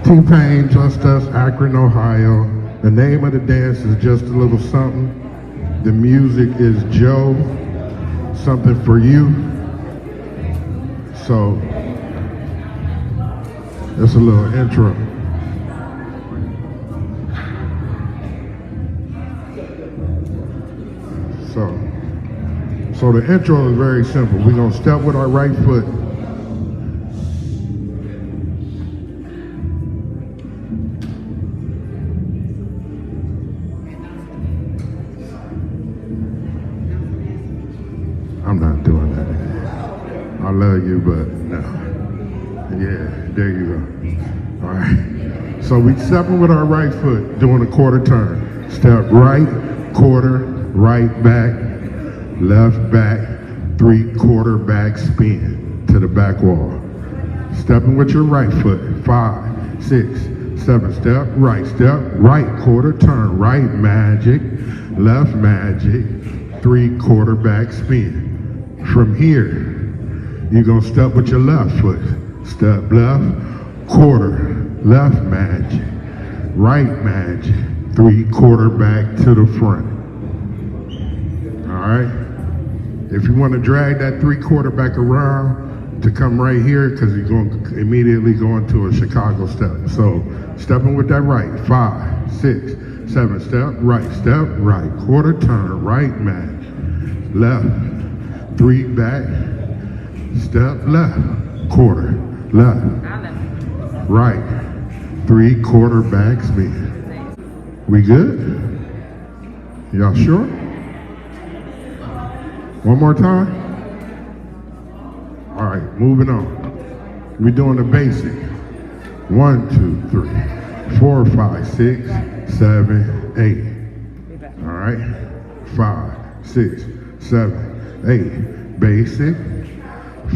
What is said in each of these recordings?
T-Pain, Just Us, Akron, Ohio. The name of the dance is Just a Little Something. The music is Joe, Something for You. So, that's a little intro. So the intro is very simple. We're gonna step with our right foot. I'm not doing that again. I love you, but no. Yeah, there you go. All right. So we stepping with our right foot, doing a quarter turn. Step right, quarter, right back, left back, 3/4 back spin to the back wall. Stepping with your right foot, 5, 6, 7, step, right, quarter turn, right magic, left magic, 3/4 back spin. From here, you're gonna step with your left foot. Step left, quarter, left magic, right magic, 3/4 back to the front. All right? If you want to drag that 3/4 back around to come right here, because you're going to immediately go into a Chicago step. So stepping with that right, 5, 6, 7, step right, quarter turn, right match, left, 3 back, step left, quarter, left, right, 3/4 back spin. We good? Y'all sure? One more time? All right, moving on. We're doing the basic. 1, 2, 3, 4, 5, 6, 7, 8. All right, 5, 6, 7, 8. Basic.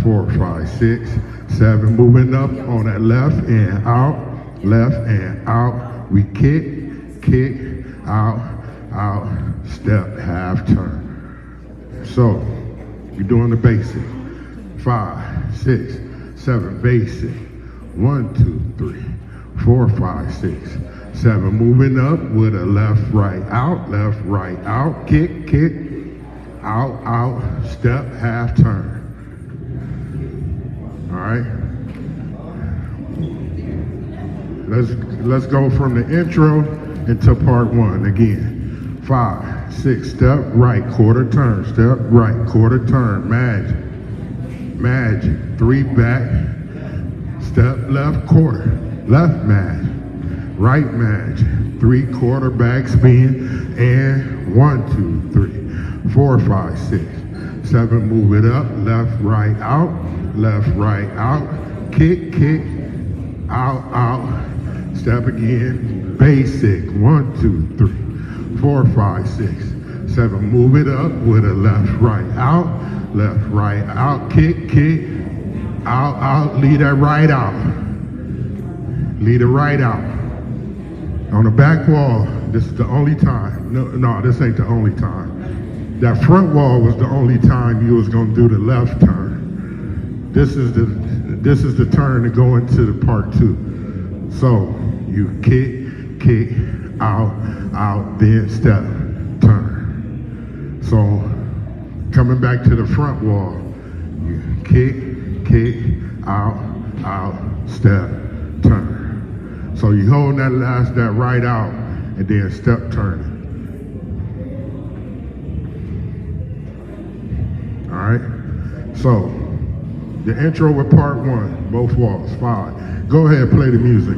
4, 5, 6, 7. Moving up on that left and out, left and out. We kick, out, step, half turn. So, you're doing the basic. 5, 6, 7, basic. 1, 2, 3, 4, 5, 6, 7. Moving up with a left, right, out, kick, out, step, half turn. All right? Let's go from the intro into part 1 again. 5, 6, step right, quarter turn, step right, quarter turn, magic, 3 back, step left, quarter, left magic, right magic, 3/4 back spin, and 1, 2, 3, 4, 5, 6, 7, move it up, left, right, out, kick, out, step again, basic, 1, 2, 3, 4, 5, 6, 7, move it up with a left, right, out, kick, out, lead that right out. Lead it right out. On the back wall, this is the only time, no, this ain't the only time. That front wall was the only time you was gonna do the left turn. This is the turn to go into the part 2. So, you kick, out, then step, turn. So, coming back to the front wall, you kick, out, step, turn. So you hold that right out, and then step turning. All right? So, the intro with part 1, both walls, 5. Go ahead, play the music.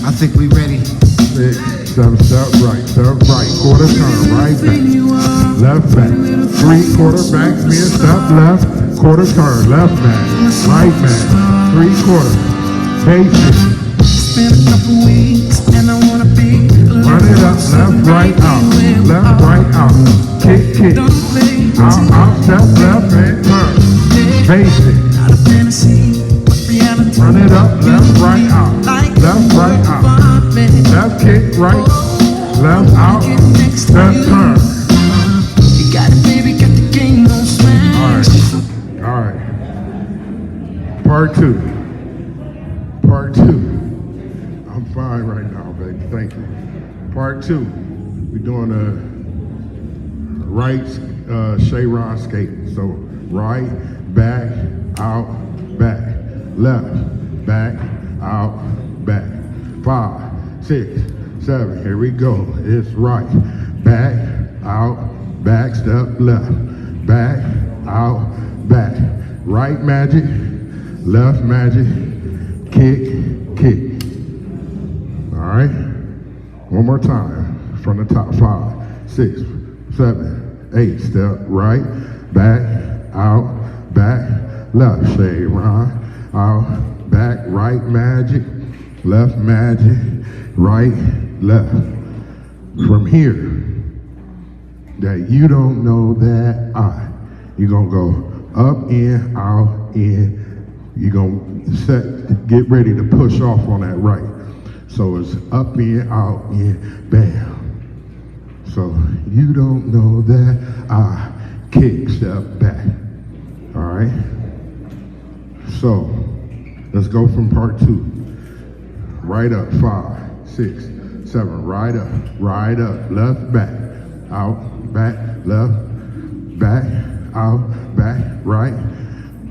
I think we ready. 6, 7, step right, quarter turn, right back, left back, 3/4 back spin, step left, quarter turn, left back, right back, 3/4, basic. It's been a couple weeks and I wanna be Run it up, left, right, out, kick, out, step left and turn, basic. Not a fantasy, but reality. Run it up, left, right, out. Like Part two. Part two. I'm fine right now, baby. Thank you. Part two. We're doing a right Sharon skating. So right, back, out, back, left, back, out, back. 5, 6, 7. Here we go. It's right, back, out, back, step left, back, out, back. Right magic, left magic, kick, kick. All right. One more time from the top. 5, 6, 7, 8. Step right, back, out, back, left. Shade right, out, back, right magic, left magic, right, left. From here, that you don't know that you're going to go up, in, out, in. You're going to get ready to push off on that right. So it's up, in, out, in, bam. So you don't know that kick, step back. All right. So let's go from part two. Right up, 5, 6, 7. Right up, left, back, out, back, left, back, out, back, right,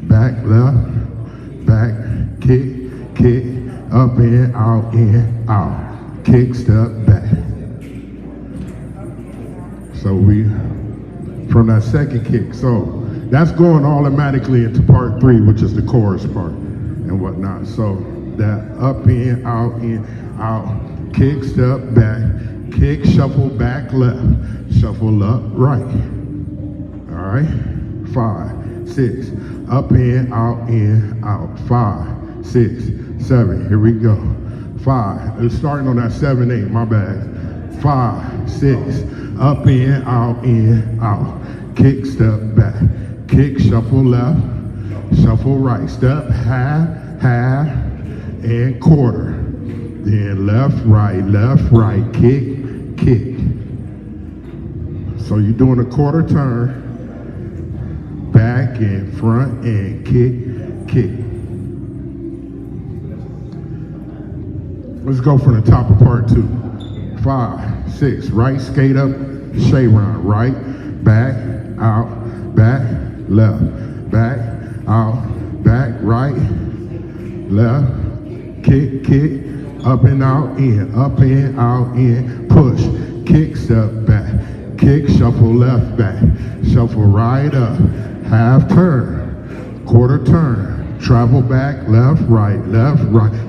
back, left, back, kick, kick, up, in, out, kick, step, back. So we, from that second kick, so that's going automatically into part 3, which is the chorus part and whatnot. So that up, in, out, kick, step, back, kick, shuffle, back, left, shuffle up, right. All right, 5, 6, up, in, out, 5, 6, 7, here we go. 5, it's starting on that 7, 8, my bad. 5, 6, up, in, out, kick, step, back, kick, shuffle left, shuffle right, step, half, and quarter. Then left, right, kick, kick. So you're doing a quarter turn, back and front and kick, kick. Let's go from the top of part 2. 5, 6, right, skate up, Sharon, right, back, out, back, left, back, out, back, right, left, kick, kick, up and out, in, out, in, push, kick, step back, kick, shuffle left, back, shuffle right up, half turn, quarter turn, travel back, left, right,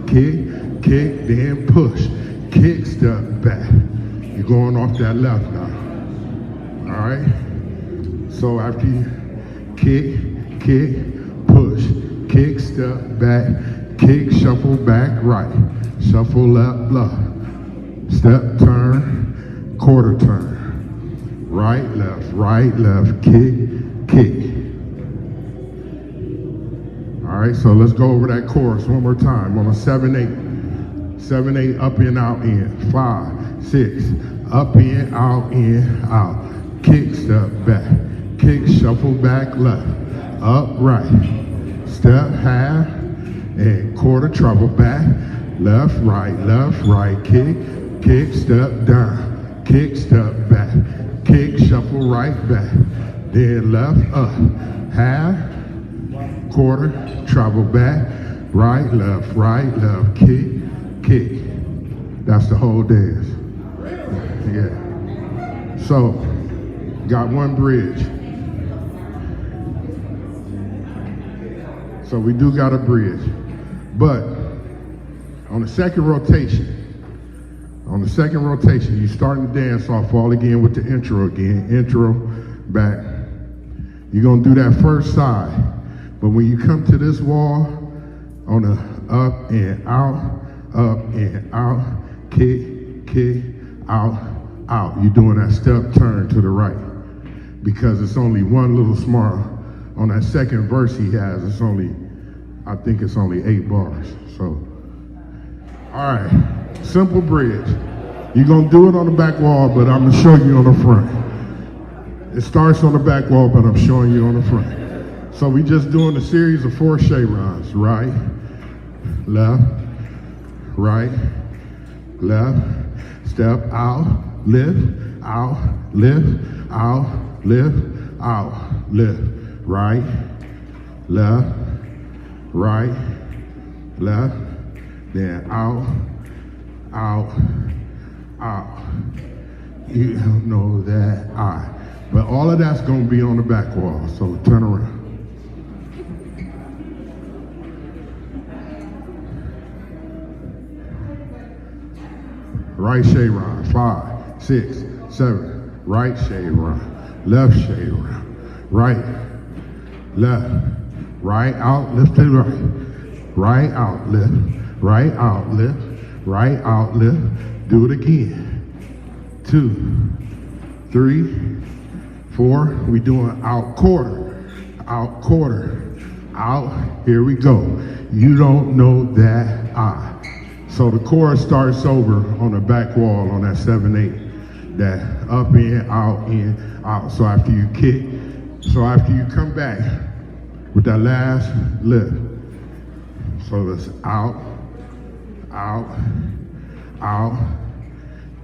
kick, kick, then push, kick, step back. You're going off that left now. All right? So after you kick, kick, push, kick, step back, kick, shuffle back, right, shuffle left, step, turn, quarter turn, right, left, kick, kick. All right, so let's go over that chorus one more time on a 7, 8. 7, 8, up and out, in. 5, 6, up, in, out, kick, step back, kick, shuffle back, left, up, right, step, half, and quarter, travel back, left, right, kick, kick, step down, kick, step back, kick, shuffle right back, then left, up, half, quarter, travel back, right, left, kick, kick. That's the whole dance. Yeah. So, got one bridge. So we do got a bridge. But on the second rotation, you starting to dance off all again with the intro again. Intro, back. You're gonna do that first side. But when you come to this wall, on the up and out, kick, kick, out. You're doing that step turn to the right. Because it's only one little small, on that second verse he has, I think it's only 8 bars. So, all right, simple bridge. You're gonna do it on the back wall, but I'm gonna show you on the front. It starts on the back wall, but I'm showing you on the front. So we just doing a series of 4 chevrons. Right, left, right, left, step out, lift, out, lift, out, lift, out, lift, right, left, right, left, then out, out, out. You don't know that but all of that's gonna be on the back wall, so turn around. Right chevron, 5, 6, 7. Right chevron, left chevron, right, left, right out, lift to the right out, lift, right out, lift, right out, lift. Do it again. 2, 3, 4. We doing out quarter, out quarter, out. Here we go. You don't know that So the chorus starts over on the back wall on that 7/8. That up in, out. So after you kick, so after you come back with that last lift. So that's out, out, out,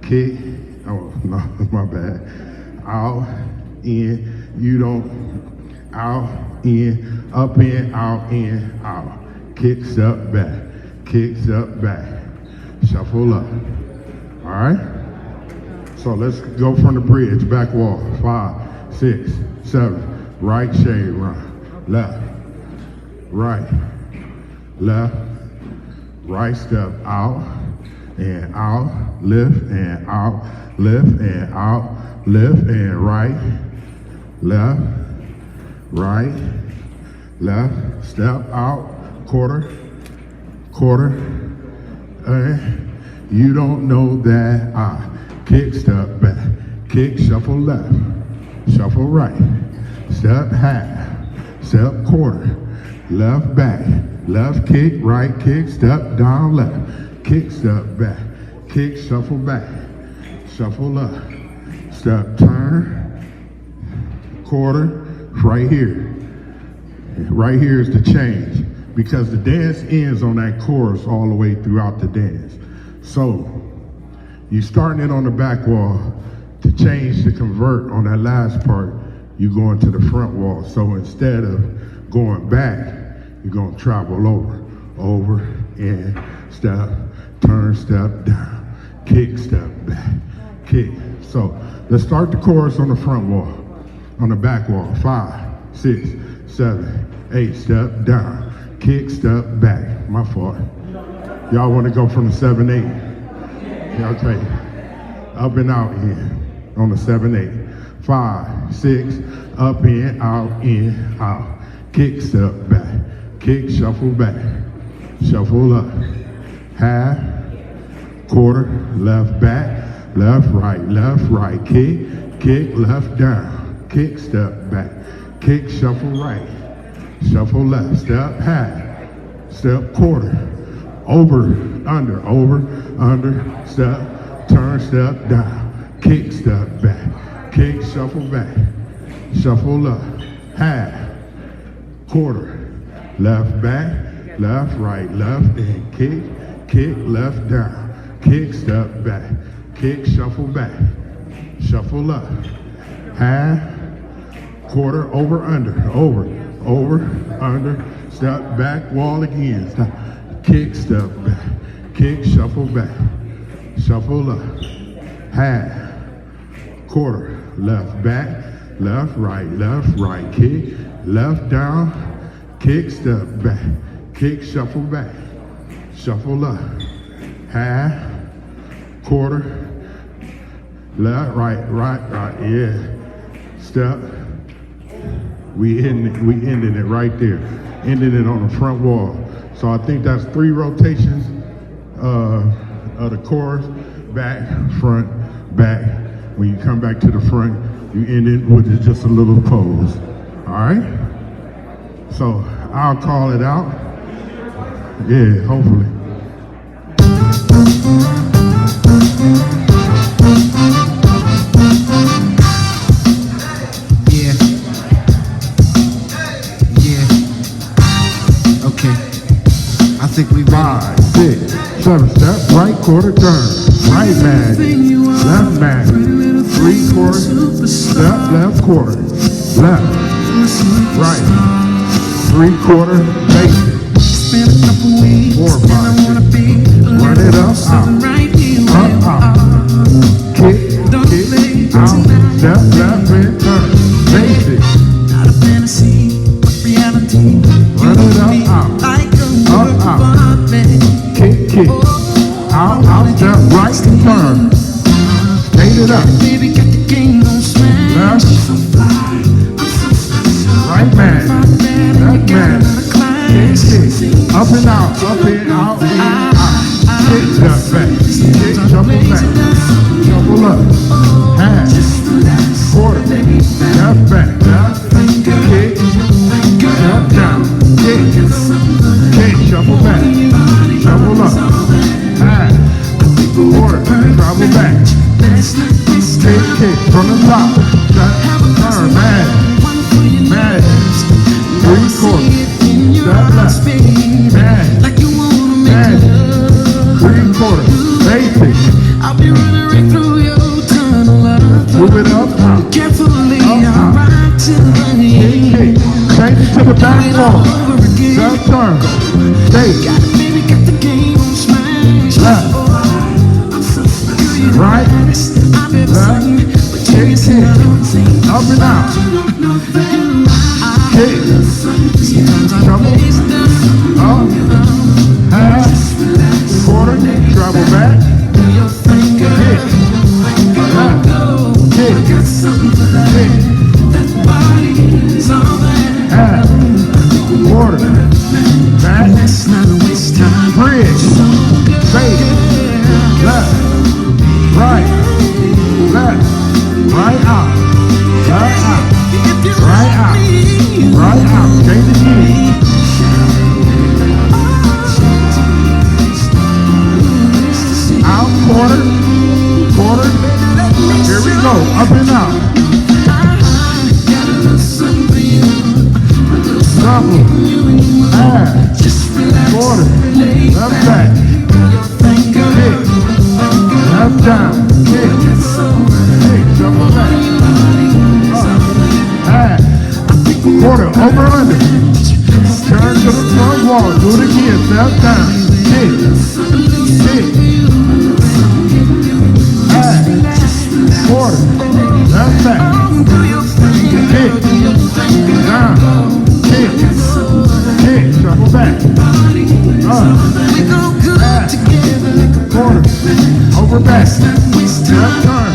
kick. Oh, no, my bad. Out, in, you don't, out, in, up in, out. Kick, step back, kick, step back. Shuffle up. All right? So let's go from the bridge, back wall. 5, 6, 7. Right chevron, left, right, left, right step out, and out, lift, and out, lift, and out, lift, and right, left, right, left, step out, quarter, you don't know that kick, step back, kick, shuffle left, shuffle right, step half, step quarter, left back, left kick, right kick, step down left, kick, step back, kick, shuffle back, shuffle up, step, turn, quarter, right here. Right here is the change because the dance ends on that chorus all the way throughout the dance. So you starting it on the back wall to change, to convert on that last part, you going to the front wall. So instead of going back, you're going to travel over, in, step, turn, step down, kick, step back, kick. So let's start the chorus on the front wall, on the back wall. 5, 6, 7, 8, step down, kick, step back. My fault. Y'all want to go from the 7/8? Yeah, okay. Up and out in on the 7/8. 5, 6, up in, out. Kick, step back. Kick, shuffle back. Shuffle up. Half, quarter, left back, left, right. Kick, left down. Kick, step back. Kick, shuffle right. Shuffle left. Step half. Step quarter. Over, under, step, turn, step down, kick, step back, kick, shuffle back, shuffle up, half, quarter, left back, left, right, left, and kick, left down, kick, step back, kick, shuffle back, shuffle up, half, quarter, over, under, step back, wall again, stop. Kick, step back, kick, shuffle back, shuffle up, half, quarter, left back, left, right, kick, left down, kick, step back, kick, shuffle back, shuffle up, half, quarter, left, right, yeah, step. We ended it right there, ended it on the front wall. So I think that's 3 rotations of the chorus, back, front, back. When you come back to the front, you end it with just a little pose. All right? So I'll call it out. Yeah, hopefully. think we ready. 5, 6, 7, step right, quarter turn. Right mag, left mag, 3/4, step left quarter, left, right, 3/4, basic. Been a couple weeks 4, 5, and I wanna be a run it little up, something out, right here where up, you out, are. kick, Don't play kick, out, tonight. step left and turn, basic. Not a fantasy, but reality. Run You it up, be out, like a work out, of art, man. kick, out, step right and turn. Skate it up, Baby, got the game on smash. left, right man, left man, kick, up and out, in, out, kick, jump back, kick, shuffle back, shuffle up, half, quarter, left back, left, kick, jump down, kick, shuffle back, shuffle up, half, quarter, travel back, kick, from the top, turn, man, 3/4, step left, man, Like you wanna make man, love. 3/4, basic, I'll be running right through your tunnel of move it up, out, carefully, I'll ride to the end. kick, change it to the back wall, Over again. left turn, base, Baby, got the game on smash. left, right, I've ever left, seen, but you kick, ain't seen nothing. up and out, kick, double, up, half, quarter, travel back, kick, left, kick, half, quarter, back, It's not a waste time. bridge, base, left, right, out, right out, change the key, out, quarter, here we go, up and out, double, half, quarter, left back, kick, left down, kick, double back, half, quarter, over under, turn to the front wall, do it again, step down, kick, half, quarter, left back, kick, down, kick, shuffle back, up, half, quarter, over back, left turn,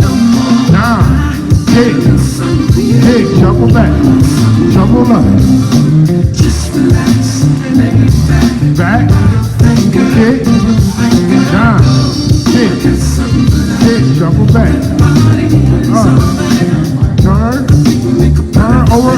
down, kick, shuffle back, shuffle up, back, kick, down, kick, shuffle back, up, turn, over